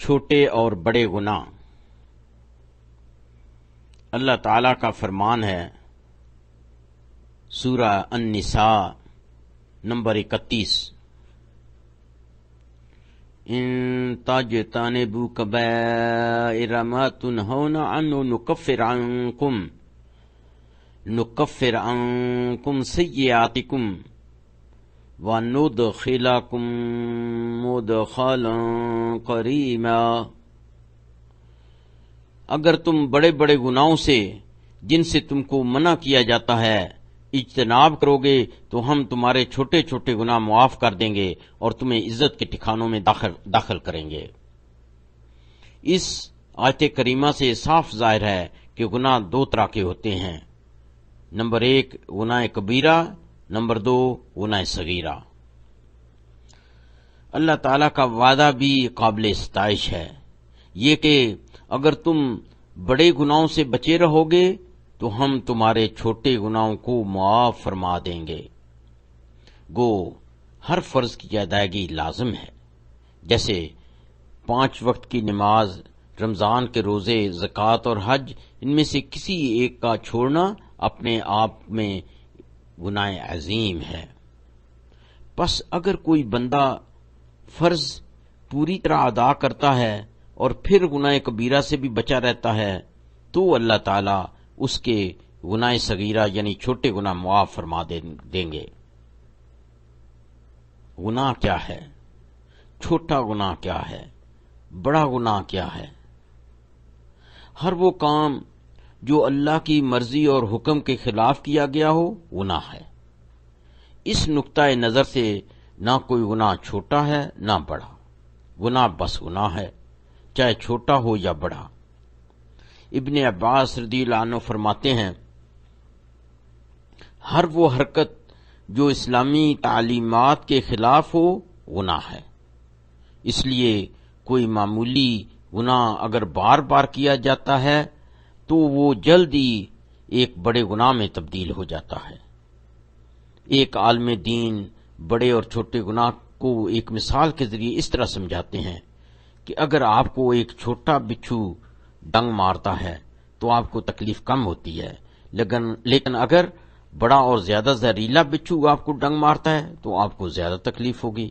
چھوٹے اور بڑے گناہ۔ اللہ تعالی کا فرمان ہے سورہ النساء نمبر 31، ان تجتنبوا کبائر ما تنہون عنہ نکفر عنکم سیئاتکم وندخلکم مدخلا کریما۔ اگر تم بڑے بڑے گناہوں سے جن سے تم کو منع کیا جاتا ہے اجتناب کرو گے تو ہم تمہارے چھوٹے چھوٹے گناہ معاف کر دیں گے اور تمہیں عزت کے ٹھکانوں میں داخل کریں گے۔ اس آیت کریمہ سے صاف ظاہر ہے کہ گناہ دو طرح کے ہوتے ہیں، نمبر 1 گناہ کبیرہ، نمبر 2 گناہ صغیرہ۔ اللہ تعالیٰ کا وعدہ بھی قابل ستائش ہے، یہ کہ اگر تم بڑے گناہوں سے بچے رہو گے تو ہم تمہارے چھوٹے گناہوں کو معاف فرما دیں گے۔ گو ہر فرض کی ادائیگی لازم ہے، جیسے 5 وقت کی نماز، رمضان کے روزے، زکوٰۃ اور حج، ان میں سے کسی ایک کا چھوڑنا اپنے آپ میں گناہ عظیم ہے۔ پس اگر کوئی بندہ فرض پوری طرح ادا کرتا ہے اور پھر گناہ کبیرہ سے بھی بچا رہتا ہے تو اللہ تعالیٰ اس کے گناہ صغیرہ یعنی چھوٹے گناہ معاف فرما دیں گے۔ گناہ کیا ہے؟ چھوٹا گناہ کیا ہے؟ بڑا گناہ کیا ہے؟ ہر وہ کام جو اللہ کی مرضی اور حکم کے خلاف کیا گیا ہو گناہ ہے۔ اس نقطۂ نظر سے نہ کوئی گناہ چھوٹا ہے نہ بڑا، گناہ بس گناہ ہے، چاہے چھوٹا ہو یا بڑا۔ ابن عباس رضی اللہ عنہ فرماتے ہیں، ہر وہ حرکت جو اسلامی تعلیمات کے خلاف ہو گناہ ہے۔ اس لیے کوئی معمولی گناہ اگر بار بار کیا جاتا ہے تو وہ جلد ہی ایک بڑے گناہ میں تبدیل ہو جاتا ہے۔ ایک عالم دین بڑے اور چھوٹے گناہ کو ایک مثال کے ذریعے اس طرح سمجھاتے ہیں کہ اگر آپ کو ایک چھوٹا بچھو ڈنگ مارتا ہے تو آپ کو تکلیف کم ہوتی ہے، لیکن اگر بڑا اور زیادہ زہریلا بچھو آپ کو ڈنگ مارتا ہے تو آپ کو زیادہ تکلیف ہوگی۔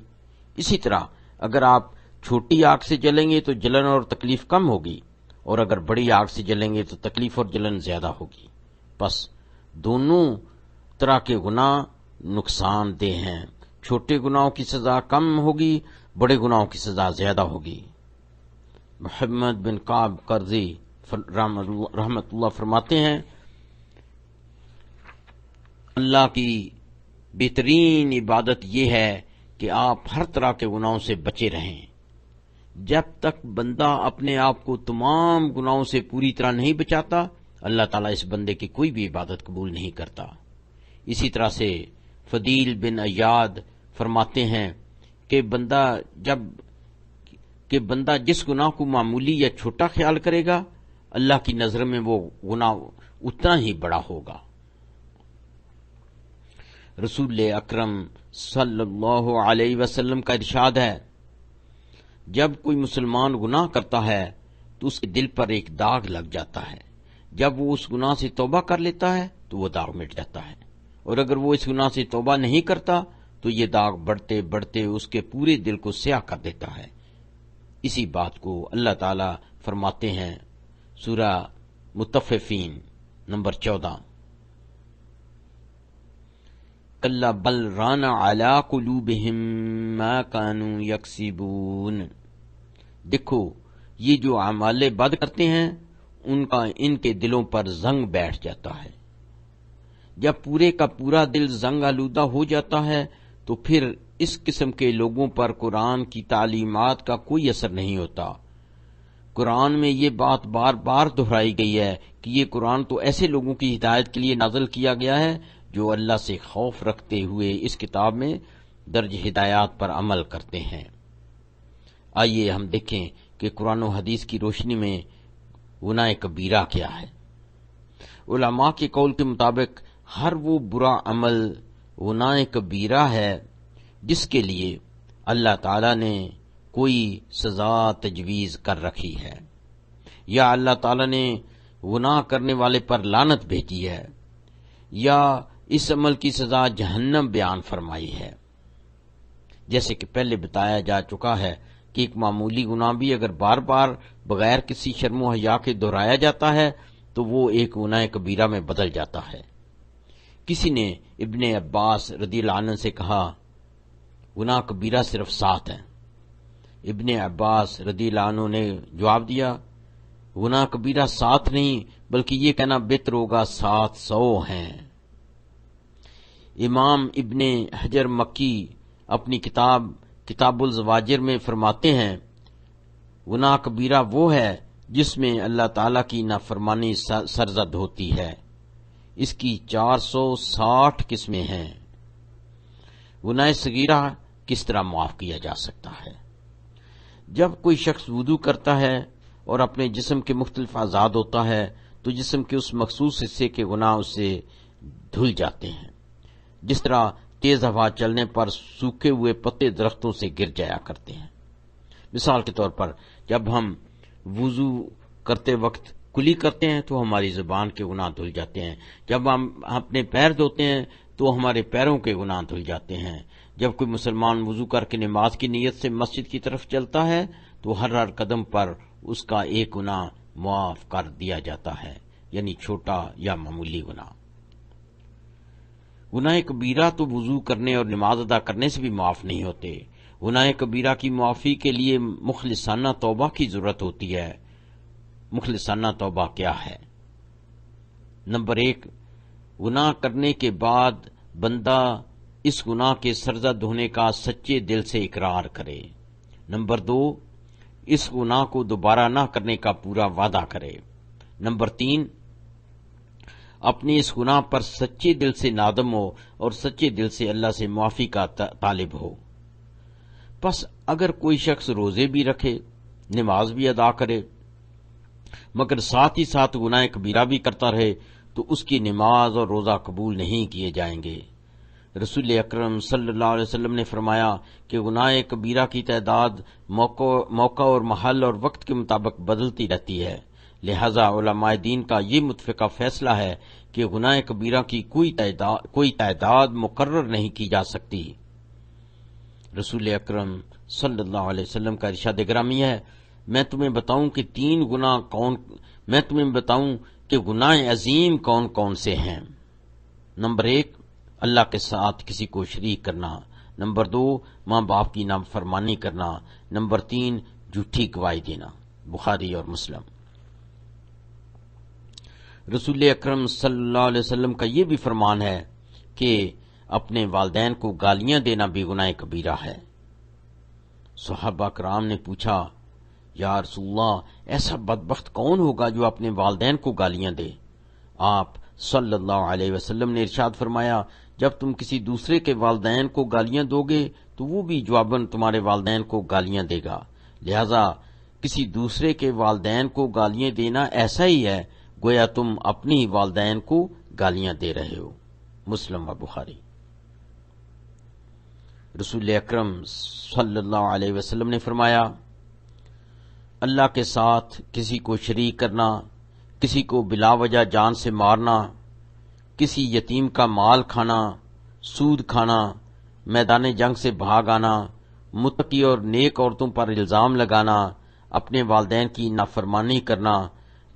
اسی طرح اگر آپ چھوٹی آگ سے جلیں گے تو جلن اور تکلیف کم ہوگی، اور اگر بڑی آگ سے جلیں گے تو تکلیف اور جلن زیادہ ہوگی۔ بس دونوں طرح کے گناہ نقصان دہ ہیں، چھوٹے گناہوں کی سزا کم ہوگی، بڑے گناہوں کی سزا زیادہ ہوگی۔ محمد بن کعب قرظی رحمت اللہ فرماتے ہیں، اللہ کی بہترین عبادت یہ ہے کہ آپ ہر طرح کے گناہوں سے بچے رہیں۔ جب تک بندہ اپنے آپ کو تمام گناہوں سے پوری طرح نہیں بچاتا، اللہ تعالیٰ اس بندے کی کوئی بھی عبادت قبول نہیں کرتا۔ اسی طرح سے فضیل بن عیاد فرماتے ہیں کہ بندہ جس گناہ کو معمولی یا چھوٹا خیال کرے گا اللہ کی نظر میں وہ گناہ اتنا ہی بڑا ہوگا۔ رسول اکرم صلی اللہ علیہ وسلم کا ارشاد ہے، جب کوئی مسلمان گناہ کرتا ہے تو اس کے دل پر ایک داغ لگ جاتا ہے، جب وہ اس گناہ سے توبہ کر لیتا ہے تو وہ داغ مٹ جاتا ہے، اور اگر وہ اس گناہ سے توبہ نہیں کرتا تو یہ داغ بڑھتے بڑھتے اس کے پورے دل کو سیاہ کر دیتا ہے۔ اسی بات کو اللہ تعالیٰ فرماتے ہیں سورہ مطففین نمبر 14، کلا بل ران علی قلوبہم ما کانوا یکسبون۔ دیکھو یہ جو اعمال بد کرتے ہیں ان کے دلوں پر زنگ بیٹھ جاتا ہے۔ جب پورے کا پورا دل زنگ آلودہ ہو جاتا ہے تو پھر اس قسم کے لوگوں پر قرآن کی تعلیمات کا کوئی اثر نہیں ہوتا۔ قرآن میں یہ بات بار بار دہرائی گئی ہے کہ یہ قرآن تو ایسے لوگوں کی ہدایت کے لیے نازل کیا گیا ہے جو اللہ سے خوف رکھتے ہوئے اس کتاب میں درج ہدایات پر عمل کرتے ہیں۔ آئیے ہم دیکھیں کہ قرآن و حدیث کی روشنی میں گناہ کبیرہ کیا ہے۔ علماء کے قول کے مطابق ہر وہ برا عمل گناہ کبیرہ ہے جس کے لیے اللہ تعالی نے کوئی سزا تجویز کر رکھی ہے، یا اللہ تعالی نے گناہ کرنے والے پر لعنت بھیجی ہے، یا اس عمل کی سزا جہنم بیان فرمائی ہے۔ جیسے کہ پہلے بتایا جا چکا ہے کہ ایک معمولی گناہ بھی اگر بار بار بغیر کسی شرم و حیا کے دہرایا جاتا ہے تو وہ ایک گناہ کبیرہ میں بدل جاتا ہے۔ کسی نے ابن عباس رضی اللہ عنہ سے کہا گناہ کبیرہ صرف 7 ہیں۔ ابن عباس رضی اللہ عنہ نے جواب دیا گناہ کبیرہ 7 نہیں بلکہ یہ کہنا بہتر ہوگا 700 ہیں۔ امام ابن حجر مکی اپنی کتاب الزواجر میں فرماتے ہیں گناہ کبیرہ وہ ہے جس میں اللہ تعالی کی نافرمانی سرزد ہوتی ہے، اس کی 460 قسمیں ہیں۔ گناہ صغیرہ کس طرح معاف کیا جا سکتا ہے؟ جب کوئی شخص وضو کرتا ہے اور اپنے جسم کے مختلف اعضاء دھوتا ہے تو جسم کے اس مخصوص حصے کے گناہ اس سے دھل جاتے ہیں، جس طرح تیز ہوا چلنے پر سوکھے ہوئے پتے درختوں سے گر جایا کرتے ہیں۔ مثال کے طور پر جب ہم وضو کرتے وقت کلی کرتے ہیں تو ہماری زبان کے گناہ دھل جاتے ہیں، جب ہم اپنے پیر دھوتے ہیں تو ہمارے پیروں کے گناہ دھل جاتے ہیں، جب کوئی مسلمان وضو کر کے نماز کی نیت سے مسجد کی طرف چلتا ہے تو ہر قدم پر اس کا ایک گناہ معاف کر دیا جاتا ہے، یعنی چھوٹا یا معمولی گناہ۔ گناہ کبیرہ تو وضو کرنے اور نماز ادا کرنے سے بھی معاف نہیں ہوتے۔ گناہ کبیرہ کی معافی کے لیے مخلصانہ توبہ کی ضرورت ہوتی ہے۔ مخلصانہ توبہ کیا ہے؟ نمبر 1، گناہ کرنے کے بعد بندہ اس گناہ کے سرزد ہونے کا سچے دل سے اقرار کرے۔ نمبر 2، اس گناہ کو دوبارہ نہ کرنے کا پورا وعدہ کرے۔ نمبر 3، اپنے اس گناہ پر سچے دل سے نادم ہو اور سچے دل سے اللہ سے معافی کا طالب ہو۔ پس اگر کوئی شخص روزے بھی رکھے، نماز بھی ادا کرے، مگر ساتھ ہی ساتھ گناہ کبیرہ بھی کرتا رہے تو اس کی نماز اور روزہ قبول نہیں کیے جائیں گے۔ رسول اکرم صلی اللہ علیہ وسلم نے فرمایا کہ گناہ کبیرہ کی تعداد موقع اور محل اور وقت کے مطابق بدلتی رہتی ہے، لہذا علماء دین کا یہ متفقہ فیصلہ ہے کہ گناہ کبیرہ کی کوئی تعداد مقرر نہیں کی جا سکتی۔ رسول اکرم صلی اللہ علیہ وسلم کا ارشاد گرامی ہے میں تمہیں بتاؤں کہ گناہ عظیم کون کون سے ہیں۔ نمبر 1، اللہ کے ساتھ کسی کو شریک کرنا۔ نمبر 2، ماں باپ کی نافرمانی کرنا۔ نمبر 3، جھوٹی گواہی دینا۔ بخاری اور مسلم۔ رسول اکرم صلی اللہ علیہ وسلم کا یہ بھی فرمان ہے کہ اپنے والدین کو گالیاں دینا بھی گناہ کبیرہ ہے۔ صحابہ کرام نے پوچھا یا رسول اللہ ایسا بدبخت کون ہوگا جو اپنے والدین کو گالیاں دے؟ آپ صلی اللہ علیہ وسلم نے ارشاد فرمایا جب تم کسی دوسرے کے والدین کو گالیاں دو گے تو وہ بھی جواباً تمہارے والدین کو گالیاں دے گا، لہذا کسی دوسرے کے والدین کو گالیاں دینا ایسا ہی ہے گویا تم اپنی والدین کو گالیاں دے رہے ہو۔ مسلم و بخاری۔ رسول اکرم صلی اللہ علیہ وسلم نے فرمایا اللہ کے ساتھ کسی کو شریک کرنا، کسی کو بلا وجہ جان سے مارنا، کسی یتیم کا مال کھانا، سود کھانا، میدان جنگ سے بھاگ آنا، متقی اور نیک عورتوں پر الزام لگانا، اپنے والدین کی نافرمانی کرنا،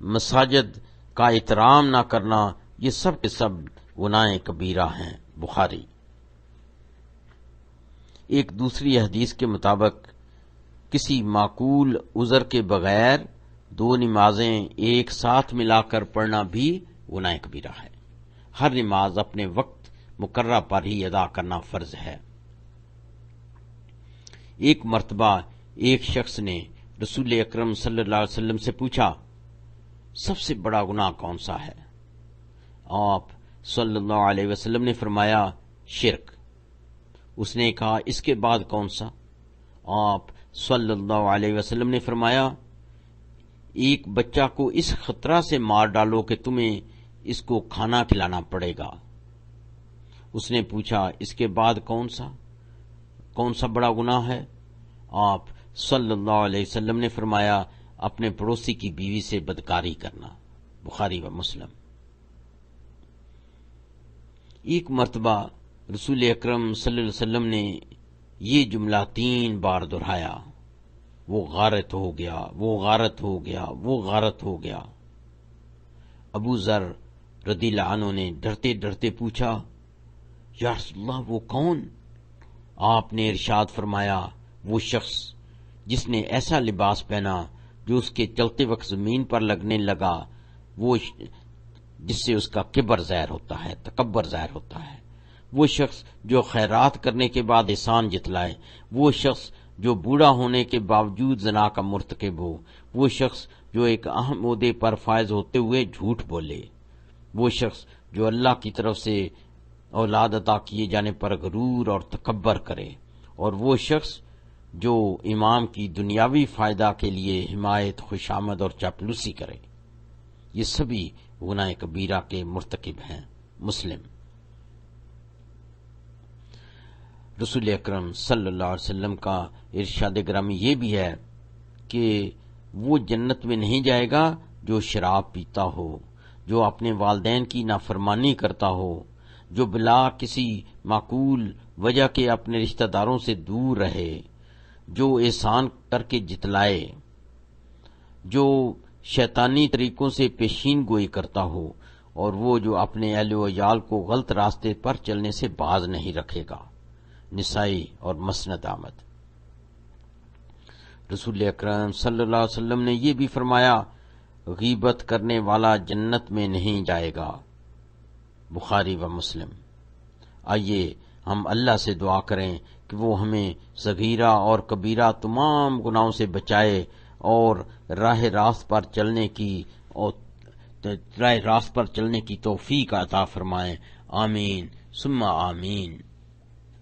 مساجد کا احترام نہ کرنا، یہ سب کے سب گناہ کبیرہ ہیں۔ بخاری۔ ایک دوسری حدیث کے مطابق کسی معقول عذر کے بغیر 2 نمازیں ایک ساتھ ملا کر پڑھنا بھی گناہ کبیرہ ہے۔ ہر نماز اپنے وقت مقررہ پر ہی ادا کرنا فرض ہے۔ ایک مرتبہ ایک شخص نے رسول اکرم صلی اللہ علیہ وسلم سے پوچھا سب سے بڑا گناہ کون سا ہے؟ آپ صلی اللہ علیہ وسلم نے فرمایا شرک۔ اس نے کہا اس کے بعد کون سا؟ آپ صلی اللہ علیہ وسلم نے فرمایا ایک بچہ کو اس خطرہ سے مار ڈالو کہ تمہیں اس کو کھانا کھلانا پڑے گا۔ اس نے پوچھا اس کے بعد کون سا بڑا گناہ ہے؟ آپ صلی اللہ علیہ وسلم نے فرمایا اپنے پڑوسی کی بیوی سے بدکاری کرنا، بخاری و مسلم۔ ایک مرتبہ رسول اکرم صلی اللہ علیہ وسلم نے یہ جملہ 3 بار دہرایا، وہ غارت ہو گیا، وہ غارت ہو گیا، وہ غارت ہو گیا۔ ابو ذر رضی اللہ عنہ نے ڈرتے ڈرتے پوچھا، یا رسول اللہ وہ کون؟ آپ نے ارشاد فرمایا، وہ شخص جس نے ایسا لباس پہنا جو اس کے چلتے وقت زمین پر لگنے لگا، وہ جس سے اس کا کبر ظاہر ہوتا ہے، تکبر ظاہر ہوتا ہے، وہ شخص جو خیرات کرنے کے بعد احسان جتلائے، وہ شخص جو بوڑھا ہونے کے باوجود زنا کا مرتکب ہو، وہ شخص جو ایک اہم عہدے پر فائز ہوتے ہوئے جھوٹ بولے، وہ شخص جو اللہ کی طرف سے اولاد عطا کیے جانے پر غرور اور تکبر کرے، اور وہ شخص جو امام کی دنیاوی فائدہ کے لیے حمایت، خوشامد اور چاپلوسی کرے، یہ سبھی گناہ کبیرہ کے مرتکب ہیں۔ مسلم۔ رسول اکرم صلی اللہ علیہ وسلم کا ارشاد گرامی یہ بھی ہے کہ وہ جنت میں نہیں جائے گا جو شراب پیتا ہو، جو اپنے والدین کی نافرمانی کرتا ہو، جو بلا کسی معقول وجہ کے اپنے رشتہ داروں سے دور رہے، جو احسان کر کے جتلائے، جو شیطانی طریقوں سے پیشین گوئی کرتا ہو، اور وہ جو اپنے اہل و عیال کو غلط راستے پر چلنے سے باز نہیں رکھے گا۔ نسائی اور مسند احمد۔ رسول اکرم صلی اللہ علیہ وسلم نے یہ بھی فرمایا، غیبت کرنے والا جنت میں نہیں جائے گا، بخاری و مسلم۔ آئیے ہم اللہ سے دعا کریں کہ وہ ہمیں صغیرہ اور کبیرہ تمام گناہوں سے بچائے اور راہ راست پر چلنے کی توفیق عطا فرمائیں۔ آمین ثم آمین۔